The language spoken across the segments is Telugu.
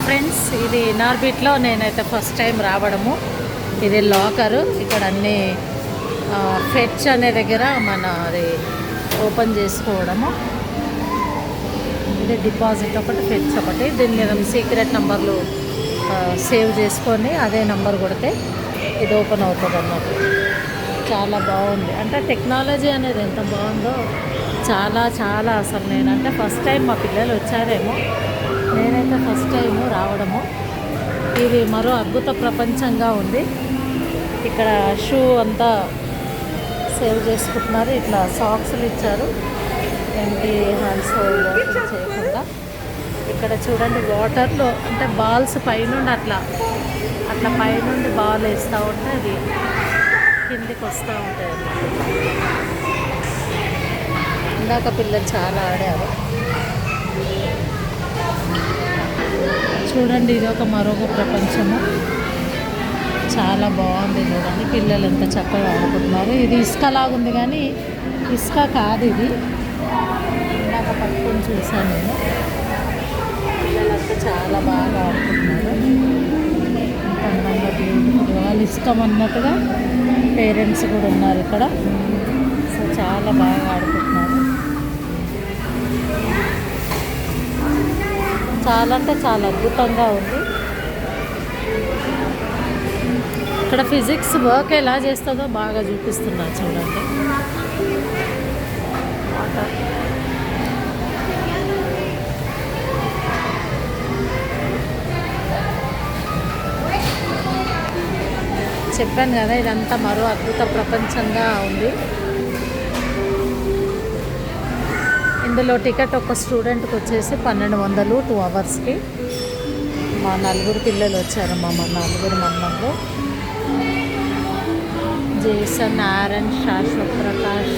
ఫ్రెండ్స్, ఇది నార్బిట్లో నేనైతే ఫస్ట్ టైం రావడము. ఇది లాకరు. ఇక్కడ అన్ని ఫెచ్ అనే దగ్గర మన అది ఓపెన్ చేసుకోవడము. ఇది డిపాజిట్ ఒకటి, ఫెచ్ ఒకటి. దీని మీద సీక్రెట్ నెంబర్లు సేవ్ చేసుకొని అదే నెంబర్ కొడితే ఇది ఓపెన్ అవుతుంది అన్నట్టు. చాలా బాగుంది. అంటే టెక్నాలజీ అనేది ఎంత బాగుందో చాలా చాలా. అసలు నేనంటే ఫస్ట్ టైం, మా పిల్లలు వచ్చారేమో, నేనైతే ఫస్ట్ టైము రావడము. ఇది మరో అద్భుత ప్రపంచంగా ఉంది. ఇక్కడ షూ అంతా సేవ్ చేసుకుంటున్నారు. ఇట్లా సాక్స్లు ఇచ్చారు, ఏంటి హ్యాండ్స్ చేయకుండా. ఇక్కడ చూడండి, వాటర్లో అంటే బాల్స్ పైనుండి అట్లా పైనుండి బాల్ వేస్తూ ఉంటే అది కిందికి వస్తూ ఉంటాయి. ఇందాక పిల్లలు చాలా ఆడారు. చూడండి, ఇది ఒక మరొక ప్రపంచము. చాలా బాగుంది. చూడండి, పిల్లలు ఎంత చక్కగా ఆడుకుంటున్నారు. ఇది ఇసుక లాగుంది కానీ ఇసుక కాదు ఇది. ఇందాక పట్టుకొని చూశాను నేను. పిల్లలంతా చాలా బాగా ఆడుకుంటున్నారు. అందంగా వాళ్ళు ఇష్టం అన్నట్టుగా పేరెంట్స్ కూడా ఉన్నారు ఇక్కడ. సో చాలా బాగా ఆడుకుంటున్నారు. చాలా అంటే చాలా అద్భుతంగా ఉంది. ఇక్కడ ఫిజిక్స్ వర్క్ ఎలా చేస్తుందో బాగా చూపిస్తున్నారు. చూడండి, చెప్పాను కదా, ఇదంతా మరో అద్భుత ప్రపంచంగా ఉంది. ఇందులో టికెట్ ఒక స్టూడెంట్కి వచ్చేసి 1200 2 అవర్స్కి. మా 4 పిల్లలు వచ్చారు. మా 4 మందంలో Jason, Aaron, Shashwat Prakash,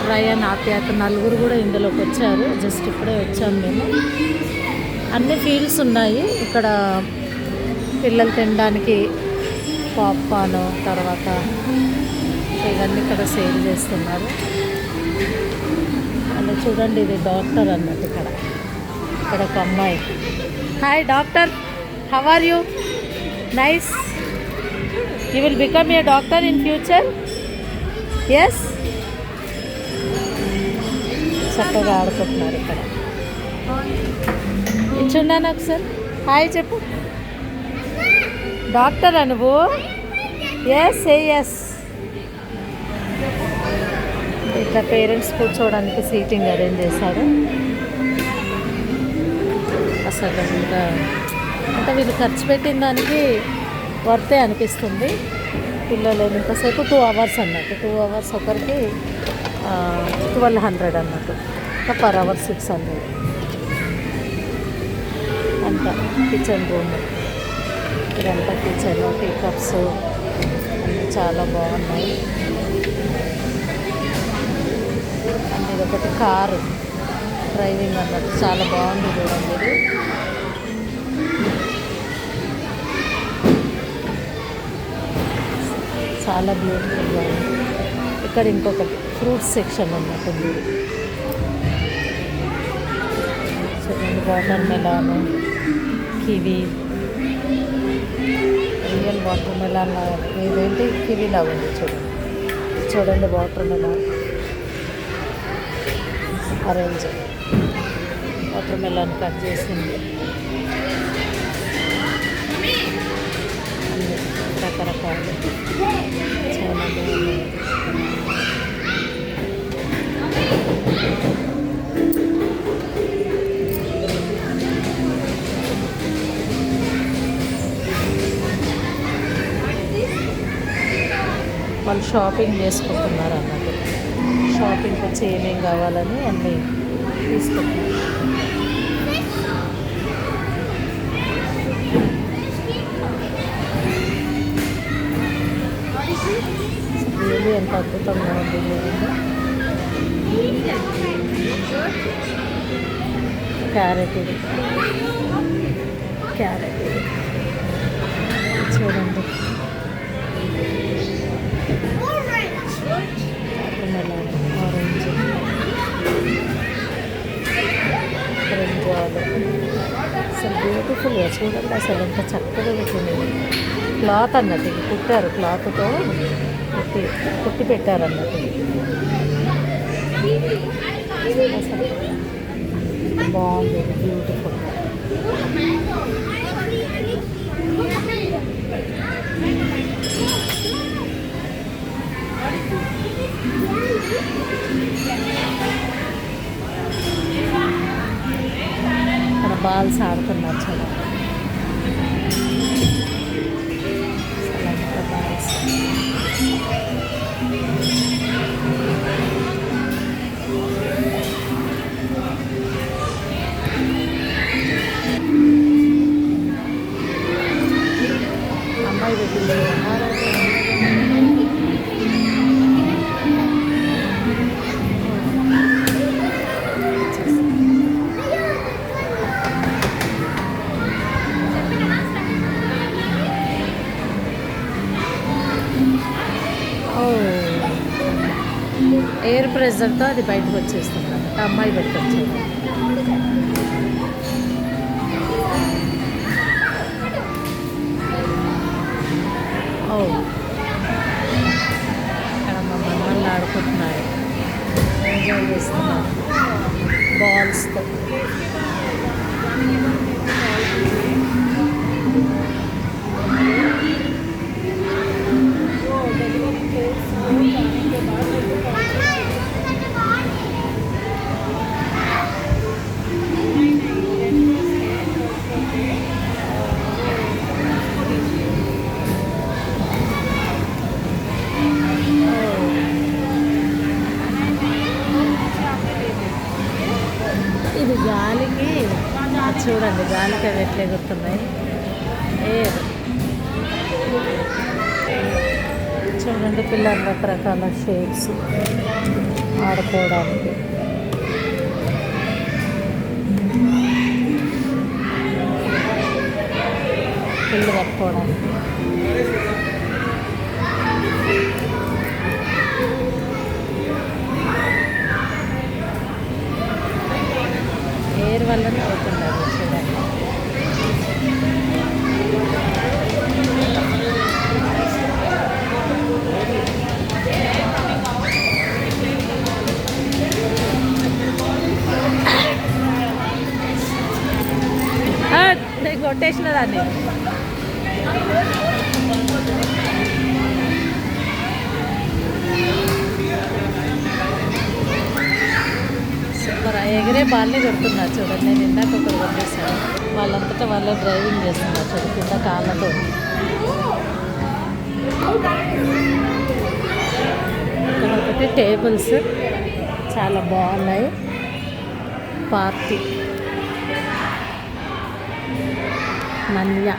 Ryan, ఆప్యాత 4 కూడా ఇందులోకి వచ్చారు. జస్ట్ ఇప్పుడే వచ్చాము మేము. అన్ని ఫీల్డ్స్ ఉన్నాయి ఇక్కడ. పిల్లలు తినడానికి పాప్కార్న్, తర్వాత ఇవన్నీ ఇక్కడ సేల్ చేస్తున్నారు. అలా చూడండి, ఇది డాక్టర్ అన్నట్టు. ఇక్కడ ఒక అమ్మాయి. Hi doctor, how are you? Nice. You will become a doctor in future? Yes. చక్కగా ఆడుకుంటున్నారు ఇక్కడ. ఇచ్చున్నాను ఒకసారి. హాయ్ చెప్పు. డాక్టర్ నువ్వు? Yes yes. ఇట్లా పేరెంట్స్ కూర్చోవడానికి సీటింగ్ అరేంజ్ చేశారు. అసలు ఇంకా అంటే వీళ్ళు ఖర్చు పెట్టిన దానికి వర్తే అనిపిస్తుంది. పిల్లలు ఇంతసేపు 2 అవర్స్ అన్నట్టు. 2 అవర్స్ ఒకరికి 1200 అన్నట్టు. ఇంకా పర్ అవర్ 600 అంత. కిచెన్ రూమ్ ఇదంతా కిచెన్, టీ కప్స్ అన్నీ చాలా బాగున్నాయి. అండ్ ఇది ఒకటి కారు డ్రైవింగ్ అన్నట్టు. చాలా బాగుంది చూడండి. ఇది చాలా బ్యూటిఫుల్గా ఉంది. ఇక్కడ ఇంకొకటి ఫ్రూట్స్ సెక్షన్ ఉన్నట్టుంది. చూడండి, watermelon, kiwi, real watermelon లాగా. ఇదేంటి కివి లాగా ఉంది. చూడండి watermelon orange. Watermelon cut చేసింది. అన్ని రకరకాలు చాలా బాగున్నాయి. వాళ్ళు షాపింగ్ చేసుకుంటున్నారు అన్నట్టు. షాపింగ్కి వచ్చి ఏమేం కావాలని అన్నీ తీసుకుంటున్నారు. రియల్లీ ఎంత అద్భుతంగా ఉంది. క్యారెట్, ఇది క్యారెట్ చూడండి. ఆరెంజ్, బ్రింజాల్, అసలు బ్యూటిఫుల్గా చూడండి అసలు ఎంత చక్కగా పెట్టింది. క్లాత్ అన్నట్టు ఇది కుట్టారు, క్లాత్తో కుట్టి పెట్టారు అన్నట్టు. అసలు బాగుంది, బ్యూటిఫుల్. ఇక్కడ బాల్స్ ఆడుతున్నారు చూడండి. బాల్స్ అమ్మాయి పెట్టింది. ఎయిర్ ప్రెషర్తో అది బయటకు వచ్చేస్తుంది అన్నమాట. అమ్మాయి పెట్టచ్చు. ఇక్కడ మా మనవాళ్ళు ఆడుకుంటున్నారు, ఎంజాయ్ చేస్తున్నారు బాల్స్తో. ఇది గాలికి చూడండి, గాలికి అవి ఎట్లా ఎగురుతున్నాయి. చూడండి పిల్లలు రకరకాల షేప్స్ ఆడుకోవడానికి. పిల్లు కట్టుకోవడానికి. ఎయిర్ వల్లనే అవుతున్నారు చూడండి. నేను కొట్టేసిన దాన్ని. సూపర్. ఎగిరే బాల్ని కొడుతున్నారు చూడండి. నేను ఇందాక ఒకరు కొట్టేశాను. వాళ్ళంతటా వాళ్ళే డ్రైవింగ్ చేస్తున్నారు చూడండి కింద కాళ్ళతో. ఇక్కడ ఒకటి టేబుల్స్ చాలా బాగున్నాయి. పార్టీ నన్యా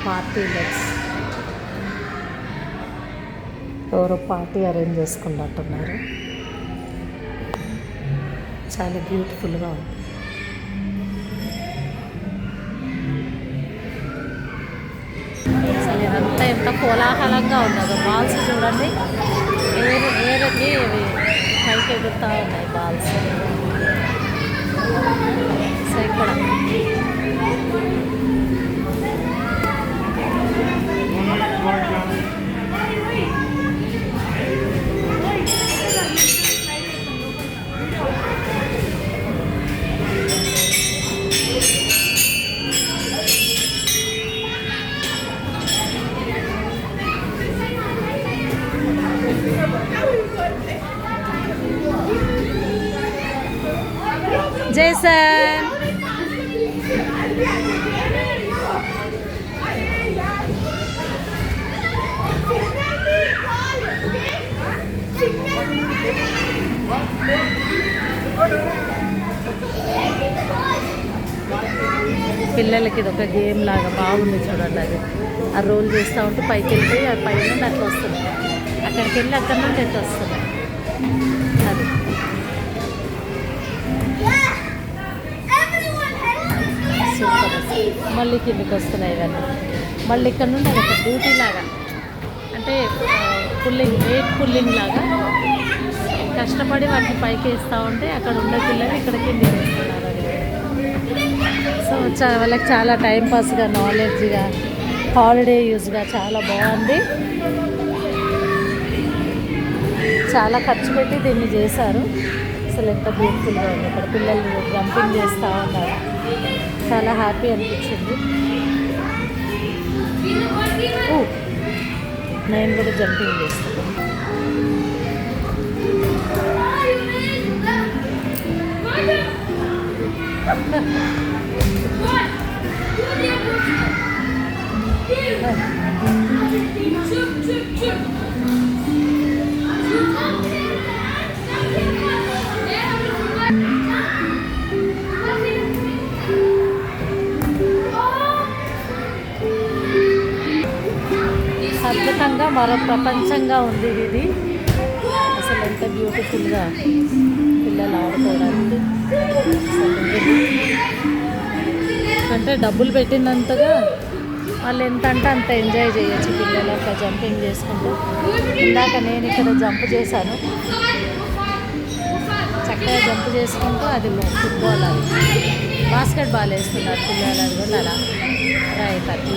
పార్టీ లెట్స్. ఎవరో పార్టీ అరేంజ్ చేసుకున్నట్టున్నారు. చాలా బ్యూటిఫుల్గా ఉంది. అసలు ఇదంతా ఎంత కోలాహలంగా ఉన్నదో. బాల్స్ చూడండి, ఏరకి ఇవి పైకి ఎగురుతూ ఉన్నాయి బాల్స్. సో ఇక్కడ జేసన్ పిల్లలకి ఇది ఒక గేమ్ లాగా బాగుంది చూడండి. అది ఆ రోల్ చేస్తూ ఉంటే పైకి వెళ్ళిపోయి ఆ పై నుండి అట్లా వస్తుంది, అక్కడికి వెళ్ళి అక్కడి నుండి ఎట్లా వస్తుంది అది. సూపర్. మళ్ళీ కిందికి వస్తున్నాయి ఇవన్నీ. మళ్ళీ ఇక్కడ నుండి అది ఒక డ్యూటీ లాగా, అంటే వెయిట్ పుల్లింగ్ లాగా కష్టపడి వాటిని పైకి వేస్తూ ఉంటే అక్కడ ఉండే పిల్లలు ఇక్కడ కిందికి వేస్తున్నారు. అది సో వాళ్ళకి చాలా టైంపాస్గా, నాలెడ్జ్గా, హాలిడే యూజ్గా చాలా బాగుంది. చాలా ఖర్చు పెట్టి దీన్ని చేశారు. అసలు ఎంత బ్యూటిఫుల్గా ఉంది. ఇక్కడ పిల్లలు జంపింగ్ చేస్తూ ఉన్నారు. చాలా హ్యాపీ అనిపించింది. నేను కూడా జంపింగ్ చేస్తాను. అద్భుతంగా మరో ప్రపంచంగా ఉంది ఇది. అసలు ఎంత బ్యూటిఫుల్గా పిల్లలు ఆడుకోవడానికి. అంటే డబ్బులు పెట్టినంతగా వాళ్ళు ఎంత అంటే అంత ఎంజాయ్ చేయొచ్చు పిల్లలు అట్లా జంపింగ్ చేసుకుంటూ. ఇందాక నేను ఇక్కడ జంప్ చేశాను. చక్కగా జంప్ చేసుకుంటూ అది ఫుట్బాల్, అది బాస్కెట్ బాల్ వేస్తున్నారు పిల్లలు. అది కూడా అలా రైట్ అది